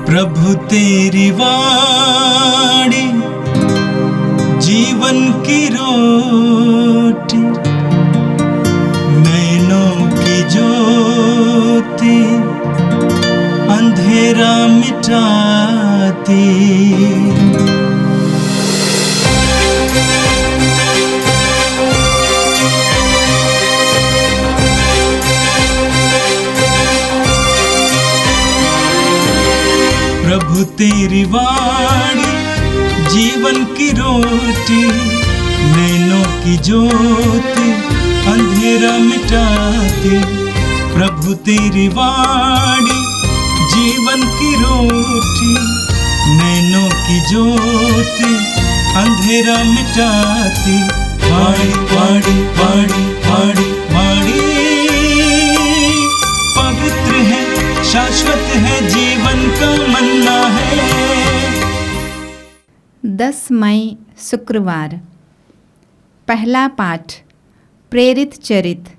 प्रभु तेरी वाणी जीवन की रोटी, नैनों की ज्योति अंधेरा मिटाती। प्रभु तेरी वाणी जीवन की रोटी, नैनों की ज्योति अंधेरा मिटाती। प्रभु तेरी वाणी जीवन की रोटी, नैनों की ज्योति अंधेरा मिटाती। वाणी वाणी वाणी वाणी वाणी पवित्र है, शाश्वत है, जीवन का मन्ना है। 10 मई शुक्रवार। पहला पाठ प्रेरित चरित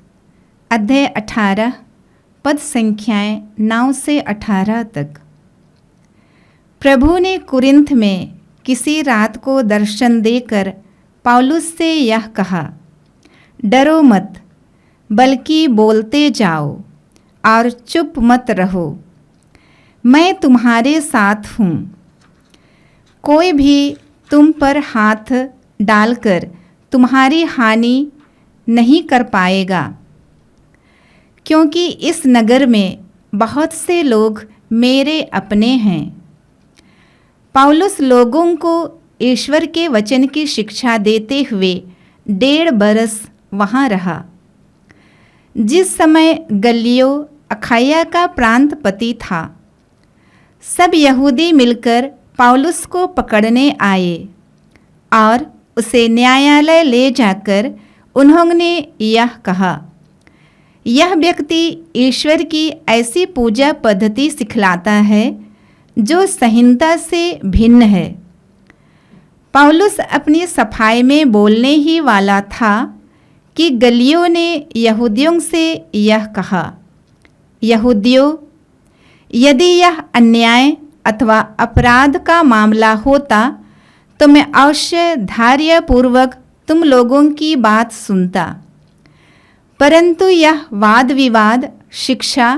अध्याय 18 पद संख्याएं 9 से 18 तक। प्रभु ने कुरिन्थ में किसी रात को दर्शन देकर पौलुस से यह कहा, डरो मत, बल्कि बोलते जाओ और चुप मत रहो, मैं तुम्हारे साथ हूँ। कोई भी तुम पर हाथ डालकर तुम्हारी हानि नहीं कर पाएगा, क्योंकि इस नगर में बहुत से लोग मेरे अपने हैं। पौलुस लोगों को ईश्वर के वचन की शिक्षा देते हुए 1.5 बरस वहाँ रहा। जिस समय गल्लियो अखाया का प्रांतपति था, सब यहूदी मिलकर पौलुस को पकड़ने आए और उसे न्यायालय ले जाकर उन्होंने यह कहा, यह व्यक्ति ईश्वर की ऐसी पूजा पद्धति सिखलाता है जो संहिता से भिन्न है। पौलुस अपनी सफाई में बोलने ही वाला था कि गल्लियो ने यहूदियों से यह कहा, यहूदियों, यदि यह अन्याय अथवा अपराध का मामला होता तो मैं अवश्य धैर्यपूर्वक तुम लोगों की बात सुनता, परंतु यह वाद विवाद शिक्षा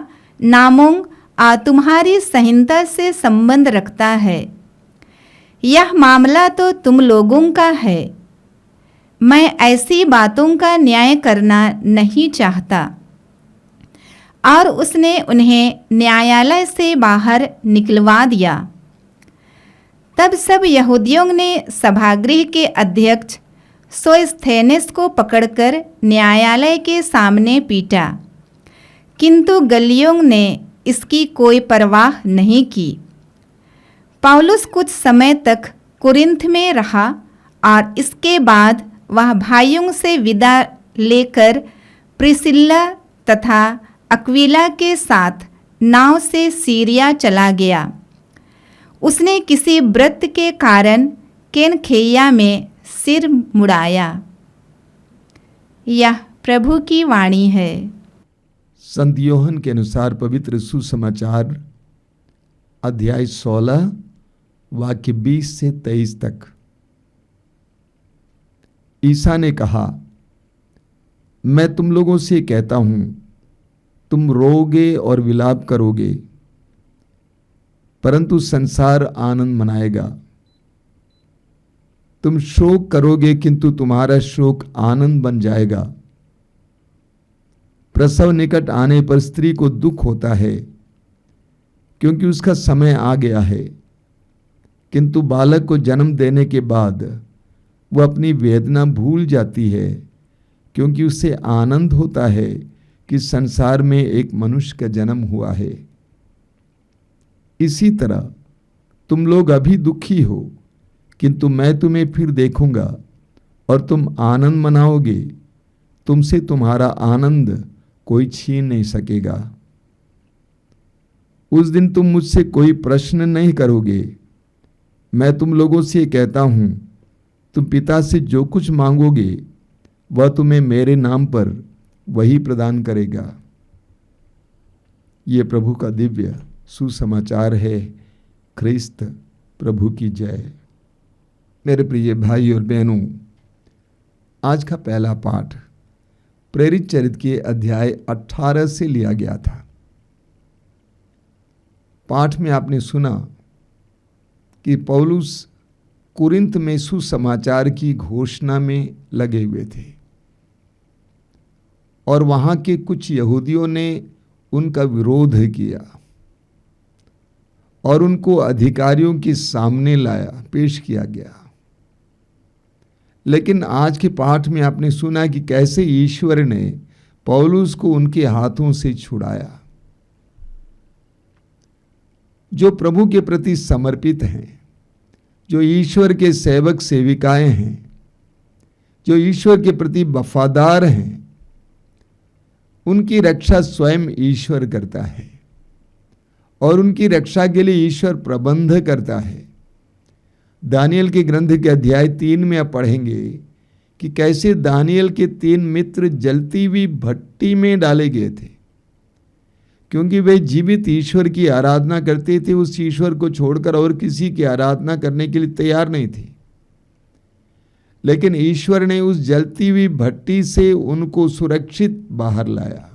नामों और तुम्हारी संहिता से संबंध रखता है। यह मामला तो तुम लोगों का है। मैं ऐसी बातों का न्याय करना नहीं चाहता। और उसने उन्हें न्यायालय से बाहर निकलवा दिया। तब सब यहूदियों ने सभागृह के अध्यक्ष सोस्थेनेस को पकड़कर न्यायालय के सामने पीटा, किंतु गल्लियो ने इसकी कोई परवाह नहीं की। पौलुस कुछ समय तक कुरिन्थ में रहा और इसके बाद वह भाइयों से विदा लेकर प्रिसिल्ला तथा अक्विला के साथ नाव से सीरिया चला गया। उसने किसी व्रत के कारण केनखेया में सिर मुड़ाया। यह प्रभु की वाणी है। संत योहन के अनुसार पवित्र सुसमाचार अध्याय 16 वाक्य 20 से 23 तक। ईसा ने कहा, मैं तुम लोगों से कहता हूं, तुम रोओगे और विलाप करोगे, परंतु संसार आनंद मनाएगा। तुम शोक करोगे, किंतु तुम्हारा शोक आनंद बन जाएगा। प्रसव निकट आने पर स्त्री को दुख होता है, क्योंकि उसका समय आ गया है, किंतु बालक को जन्म देने के बाद वह अपनी वेदना भूल जाती है, क्योंकि उसे आनंद होता है कि संसार में एक मनुष्य का जन्म हुआ है। इसी तरह तुम लोग अभी दुखी हो, किंतु मैं तुम्हें फिर देखूंगा और तुम आनंद मनाओगे। तुमसे तुम्हारा आनंद कोई छीन नहीं सकेगा। उस दिन तुम मुझसे कोई प्रश्न नहीं करोगे। मैं तुम लोगों से कहता हूं, तुम पिता से जो कुछ मांगोगे वह तुम्हें मेरे नाम पर वही प्रदान करेगा। ये प्रभु का दिव्य सुसमाचार है। ख्रिस्त प्रभु की जय। मेरे प्रिय भाई और बहनों, आज का पहला पाठ प्रेरित चरित्र के अध्याय 18 से लिया गया था। पाठ में आपने सुना कि पौलुस कुरिन्थ में सुसमाचार की घोषणा में लगे हुए थे और वहां के कुछ यहूदियों ने उनका विरोध किया और उनको अधिकारियों के सामने लाया, पेश किया गया। लेकिन आज के पाठ में आपने सुना कि कैसे ईश्वर ने पौलुस को उनके हाथों से छुड़ाया। जो प्रभु के प्रति समर्पित हैं, जो ईश्वर के सेवक सेविकाएं हैं, जो ईश्वर के प्रति वफादार हैं, उनकी रक्षा स्वयं ईश्वर करता है और उनकी रक्षा के लिए ईश्वर प्रबंध करता है। दानियल के ग्रंथ के अध्याय 3 में आप पढ़ेंगे कि कैसे दानियल के 3 मित्र जलती हुई भट्टी में डाले गए थे, क्योंकि वे जीवित ईश्वर की आराधना करते थे। उस ईश्वर को छोड़कर और किसी की आराधना करने के लिए तैयार नहीं थे। लेकिन ईश्वर ने उस जलती हुई भट्टी से उनको सुरक्षित बाहर लाया।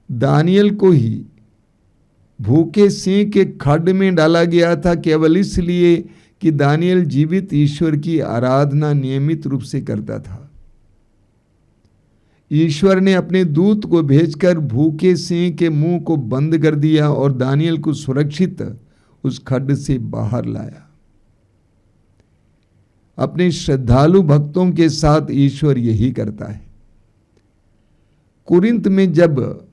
दानियल को ही भूखे सिंह के खड्ड में डाला गया था केवल इसलिए कि दानियल जीवित ईश्वर की आराधना नियमित रूप से करता था। ईश्वर ने अपने दूत को भेजकर भूखे सिंह के मुंह को बंद कर दिया और दानियल को सुरक्षित उस खड्ड से बाहर लाया। अपने श्रद्धालु भक्तों के साथ ईश्वर यही करता है। कुरिन्थ में जब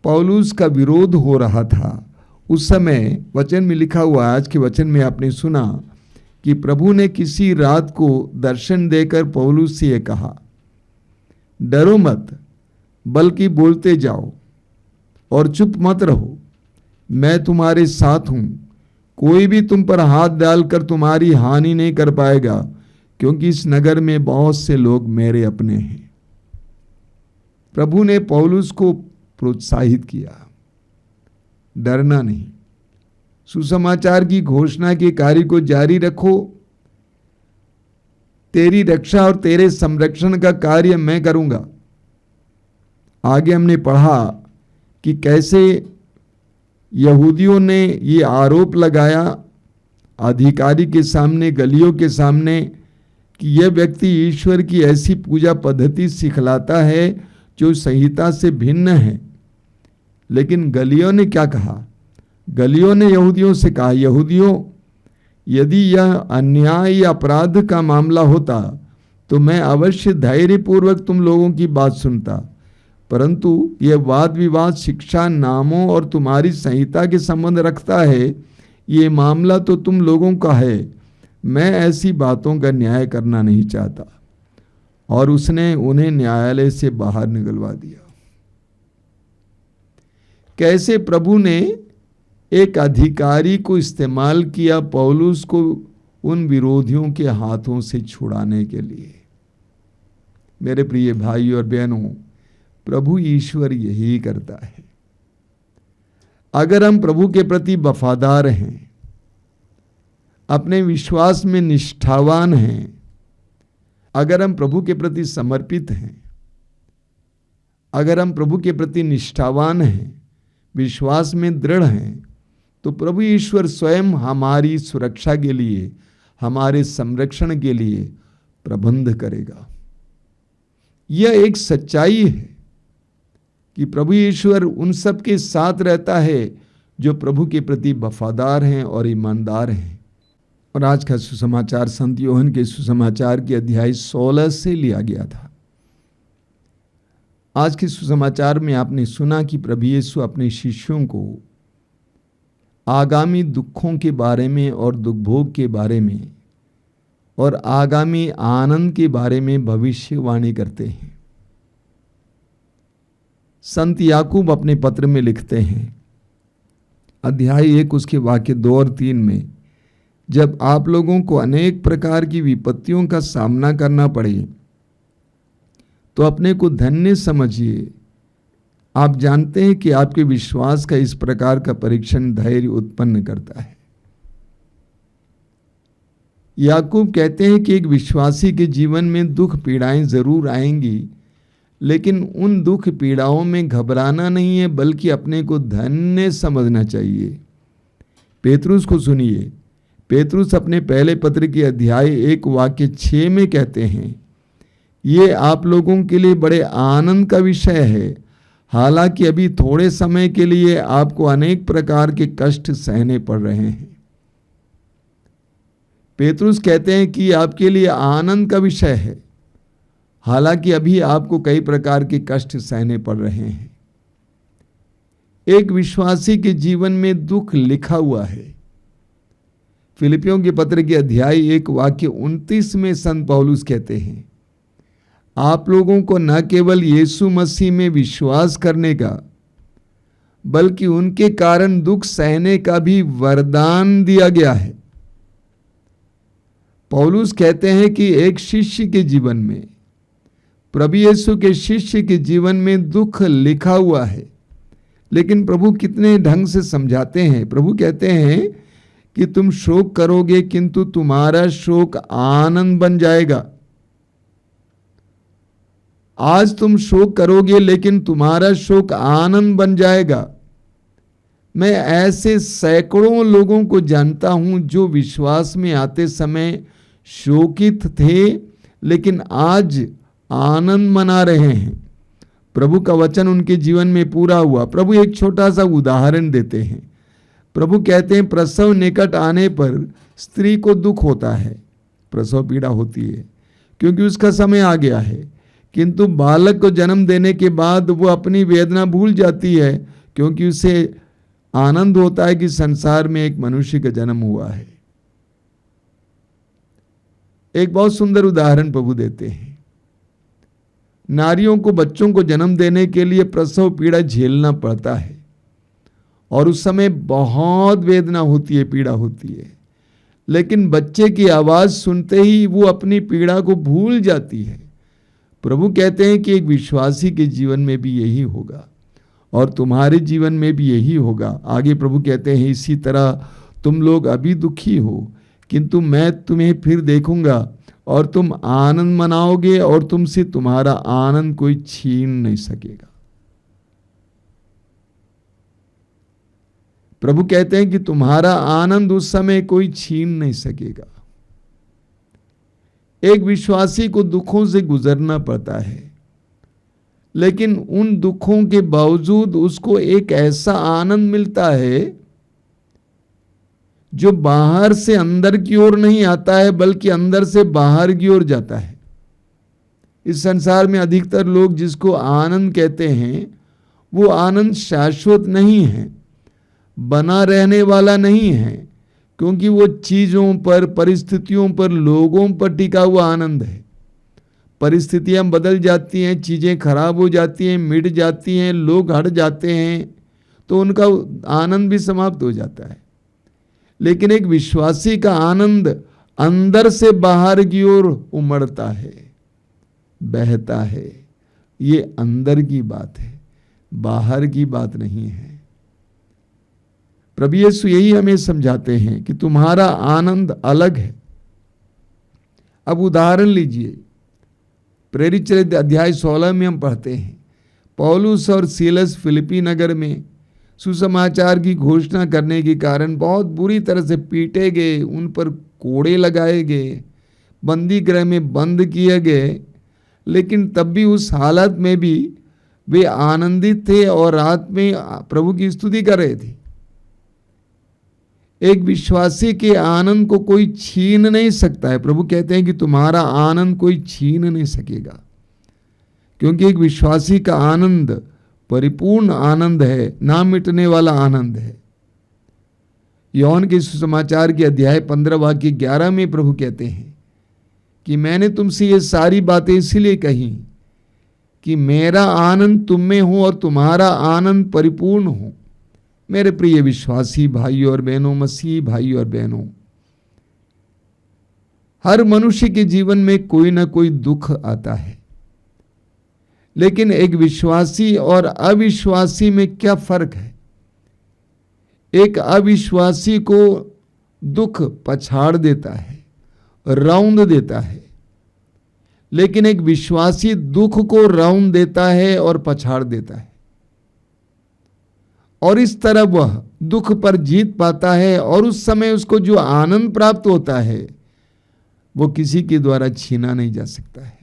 पौलुस का विरोध हो रहा था, उस समय वचन में लिखा हुआ, आज के वचन में आपने सुना कि प्रभु ने किसी रात को दर्शन देकर पौलुस से यह कहा, डरो मत, बल्कि बोलते जाओ और चुप मत रहो। मैं तुम्हारे साथ हूं, कोई भी तुम पर हाथ डालकर तुम्हारी हानि नहीं कर पाएगा, क्योंकि इस नगर में बहुत से लोग मेरे अपने हैं। प्रभु ने पौलुस को प्रोत्साहित किया, डरना नहीं, सुसमाचार की घोषणा के कार्य को जारी रखो। तेरी रक्षा और तेरे संरक्षण का कार्य मैं करूंगा। आगे हमने पढ़ा कि कैसे यहूदियों ने ये आरोप लगाया अधिकारी के सामने, गलियों के सामने, कि यह व्यक्ति ईश्वर की ऐसी पूजा पद्धति सिखलाता है जो संहिता से भिन्न है। लेकिन गलियों ने क्या कहा? गलियों ने यहूदियों से कहा, यहूदियों, यदि यह अन्याय या अपराध का मामला होता तो मैं अवश्य धैर्यपूर्वक तुम लोगों की बात सुनता, परंतु यह वाद विवाद शिक्षा नामों और तुम्हारी संहिता के संबंध रखता है। ये मामला तो तुम लोगों का है, मैं ऐसी बातों का न्याय करना नहीं चाहता। और उसने उन्हें न्यायालय से बाहर निकलवा दिया। कैसे प्रभु ने एक अधिकारी को इस्तेमाल किया पौलुस को उन विरोधियों के हाथों से छुड़ाने के लिए। मेरे प्रिय भाई और बहनों, प्रभु ईश्वर यही करता है। अगर हम प्रभु के प्रति वफादार हैं, अपने विश्वास में निष्ठावान हैं, अगर हम प्रभु के प्रति समर्पित हैं, अगर हम प्रभु के प्रति निष्ठावान हैं, विश्वास में दृढ़ हैं, तो प्रभु ईश्वर स्वयं हमारी सुरक्षा के लिए, हमारे संरक्षण के लिए प्रबंध करेगा। यह एक सच्चाई है कि प्रभु ईश्वर उन सब के साथ रहता है जो प्रभु के प्रति वफादार हैं और ईमानदार हैं। और आज का सुसमाचार संत योहन के सुसमाचार के अध्याय 16 से लिया गया था। आज के सुसमाचार में आपने सुना कि प्रभु यीशु अपने शिष्यों को आगामी दुखों के बारे में और दुखभोग के बारे में और आगामी आनंद के बारे में भविष्यवाणी करते हैं। संत याकूब अपने पत्र में लिखते हैं, अध्याय 1 उसके वाक्य 2 और 3 में, जब आप लोगों को अनेक प्रकार की विपत्तियों का सामना करना पड़े तो अपने को धन्य समझिए, आप जानते हैं कि आपके विश्वास का इस प्रकार का परीक्षण धैर्य उत्पन्न करता है। याकूब कहते हैं कि एक विश्वासी के जीवन में दुख पीड़ाएं जरूर आएंगी, लेकिन उन दुख पीड़ाओं में घबराना नहीं है, बल्कि अपने को धन्य समझना चाहिए। पेतरुस को सुनिए। पेतरुस अपने पहले पत्र के अध्याय 1 वाक्य 6 में कहते हैं, ये आप लोगों के लिए बड़े आनंद का विषय है, हालांकि अभी थोड़े समय के लिए आपको अनेक प्रकार के कष्ट सहने पड़ रहे हैं। पेतरुस कहते हैं कि आपके लिए आनंद का विषय है, हालांकि अभी आपको कई प्रकार के कष्ट सहने पड़ रहे हैं। एक विश्वासी के जीवन में दुख लिखा हुआ है। फिलिपियों के पत्र के अध्याय 1 वाक्य 29 में संत पौलुस कहते हैं, आप लोगों को न केवल यीशु मसीह में विश्वास करने का, बल्कि उनके कारण दुख सहने का भी वरदान दिया गया है। पौलुस कहते हैं कि एक शिष्य के जीवन में, प्रभु यीशु के शिष्य के जीवन में दुख लिखा हुआ है, लेकिन प्रभु कितने ढंग से समझाते हैं। प्रभु कहते हैं कि तुम शोक करोगे, किंतु तुम्हारा शोक आनंद बन जाएगा। आज तुम शोक करोगे, लेकिन तुम्हारा शोक आनंद बन जाएगा। मैं ऐसे सैकड़ों लोगों को जानता हूं जो विश्वास में आते समय शोकित थे, लेकिन आज आनंद मना रहे हैं। प्रभु का वचन उनके जीवन में पूरा हुआ। प्रभु एक छोटा सा उदाहरण देते हैं। प्रभु कहते हैं, प्रसव निकट आने पर स्त्री को दुख होता है, प्रसव पीड़ा होती है, क्योंकि उसका समय आ गया है, किंतु बालक को जन्म देने के बाद वो अपनी वेदना भूल जाती है, क्योंकि उसे आनंद होता है कि संसार में एक मनुष्य का जन्म हुआ है। एक बहुत सुंदर उदाहरण प्रभु देते हैं। नारियों को बच्चों को जन्म देने के लिए प्रसव पीड़ा झेलना पड़ता है, और उस समय बहुत वेदना होती है, पीड़ा होती है, लेकिन बच्चे की आवाज सुनते ही वो अपनी पीड़ा को भूल जाती है। प्रभु कहते हैं कि एक विश्वासी के जीवन में भी यही होगा, और तुम्हारे जीवन में भी यही होगा। आगे प्रभु कहते हैं, इसी तरह तुम लोग अभी दुखी हो, किंतु मैं तुम्हें फिर देखूंगा और तुम आनंद मनाओगे, और तुमसे तुम्हारा आनंद कोई छीन नहीं सकेगा। प्रभु कहते हैं कि तुम्हारा आनंद उस समय कोई छीन नहीं सकेगा। एक विश्वासी को दुखों से गुजरना पड़ता है, लेकिन उन दुखों के बावजूद उसको एक ऐसा आनंद मिलता है जो बाहर से अंदर की ओर नहीं आता है, बल्कि अंदर से बाहर की ओर जाता है। इस संसार में अधिकतर लोग जिसको आनंद कहते हैं, वो आनंद शाश्वत नहीं है, बना रहने वाला नहीं है, क्योंकि वो चीजों पर, परिस्थितियों पर, लोगों पर टिका हुआ आनंद है। परिस्थितियां बदल जाती हैं, चीजें खराब हो जाती हैं, मिट जाती हैं, लोग हट जाते हैं, तो उनका आनंद भी समाप्त हो जाता है। लेकिन एक विश्वासी का आनंद अंदर से बाहर की ओर उमड़ता है, बहता है। ये अंदर की बात है, बाहर की बात नहीं है। प्रभु यीशु यही हमें समझाते हैं कि तुम्हारा आनंद अलग है। अब उदाहरण लीजिए, प्रेरित चरित्र अध्याय 16 में हम पढ़ते हैं, पौलुस और सीलस फिलिपी नगर में सुसमाचार की घोषणा करने के कारण बहुत बुरी तरह से पीटे गए, उन पर कोड़े लगाए गए, बंदी गृह में बंद किए गए, लेकिन तब भी उस हालत में भी वे आनंदित थे और रात में प्रभु की स्तुति कर रहे थे। एक विश्वासी के आनंद को कोई छीन नहीं सकता है। प्रभु कहते हैं कि तुम्हारा आनंद कोई छीन नहीं सकेगा, क्योंकि एक विश्वासी का आनंद परिपूर्ण आनंद है, ना मिटने वाला आनंद है। यूहन्ना के सुसमाचार के अध्याय 15 वाक्य 11 में प्रभु कहते हैं कि मैंने तुमसे ये सारी बातें इसलिए कही कि मेरा आनंद तुम में हो और तुम्हारा आनंद परिपूर्ण हो। मेरे प्रिय विश्वासी भाइयों और बहनों, मसीही भाइयों और बहनों, हर मनुष्य के जीवन में कोई ना कोई दुख आता है, लेकिन एक विश्वासी और अविश्वासी में क्या फर्क है? एक अविश्वासी को दुख पछाड़ देता है, रौंद देता है, लेकिन एक विश्वासी दुख को रौंद देता है और पछाड़ देता है, और इस तरह वह दुख पर जीत पाता है, और उस समय उसको जो आनंद प्राप्त होता है वो किसी के द्वारा छीना नहीं जा सकता है।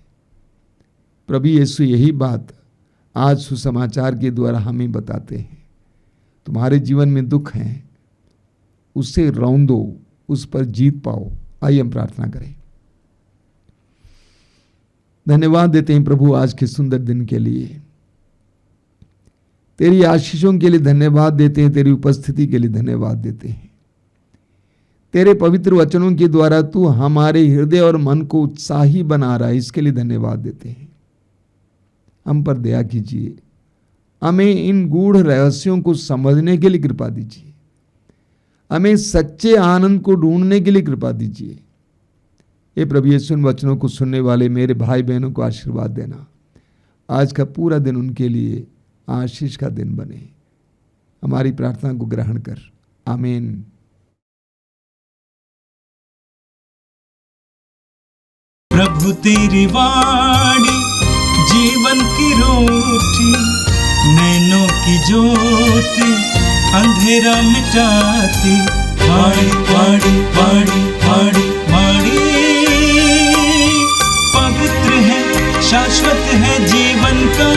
प्रभु यीशु यही बात आज सुसमाचार के द्वारा हमें बताते हैं। तुम्हारे जीवन में दुख है, उससे रौंदो, उस पर जीत पाओ। आइए हम प्रार्थना करें। धन्यवाद देते हैं प्रभु आज के सुंदर दिन के लिए, तेरी आशीषों के लिए धन्यवाद देते हैं, तेरी उपस्थिति के लिए धन्यवाद देते हैं। तेरे पवित्र वचनों के द्वारा तू हमारे हृदय और मन को उत्साही बना रहा है, इसके लिए धन्यवाद देते हैं। हम पर दया कीजिए, हमें इन गूढ़ रहस्यों को समझने के लिए कृपा दीजिए, हमें सच्चे आनंद को ढूंढने के लिए कृपा दीजिए। ये प्रभु यीशु इन वचनों को सुनने वाले मेरे भाई बहनों को आशीर्वाद देना। आज का पूरा दिन उनके लिए आशीष का दिन बने। हमारी प्रार्थना को ग्रहण कर, आमीन। प्रभु तेरी वाणी जीवन की रोटी, नैनों की ज्योति अंधेरा मिटाती। वाणी वाणी वाणी वाणी वाणी पवित्र है, शाश्वत है, जीवन का